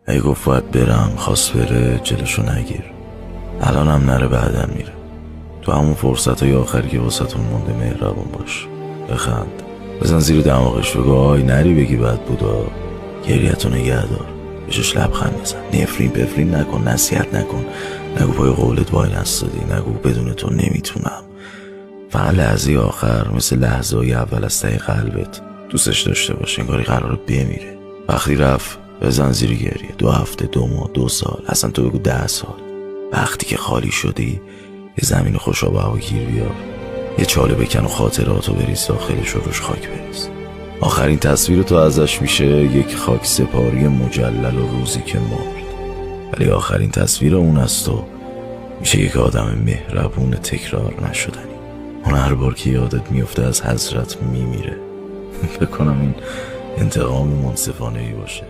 ای گفت باید برم، خواست بره، جلوشو نگیر. الان هم نره بعدم میره. تو همون فرصتهای آخری که واسه‌تون مونده مهربون باش، بخند، بزن زیر دماغش، بگو آی نری بگی بد بودا، گریه‌تو نگه دار، بهش لبخند بزن، نفرین پفرین نکن، نصیحت نکن، نگو پای قولت وای نستادی، نگو بدون تو نمیتونم. فقط لحظه آخر مثل لحظه های اول از ته قلبت دوستش داشته باش، انگاری قراره بمیره. وقتی رفت بزن زیر گریه. 2 هفته، 2 ماه، 2 سال، اصلا تو بگو 10 سال. وقتی که خالی شدی یه زمین خوشا به هوا گیر بیار، یه چاله بکن و خاطراتو بریز داخلش و روش خاک بریز. آخرین تصویر تو ازش میشه یک خاک سپاری مجلل و روزی که مرد، ولی آخرین تصویر اون از تو میشه یک آدم مهربون تکرار نشدنی. اون هر بار که یادت میفته از حسرت میمیره. فکر کنم این انتقام منصفانه‌ای باشه.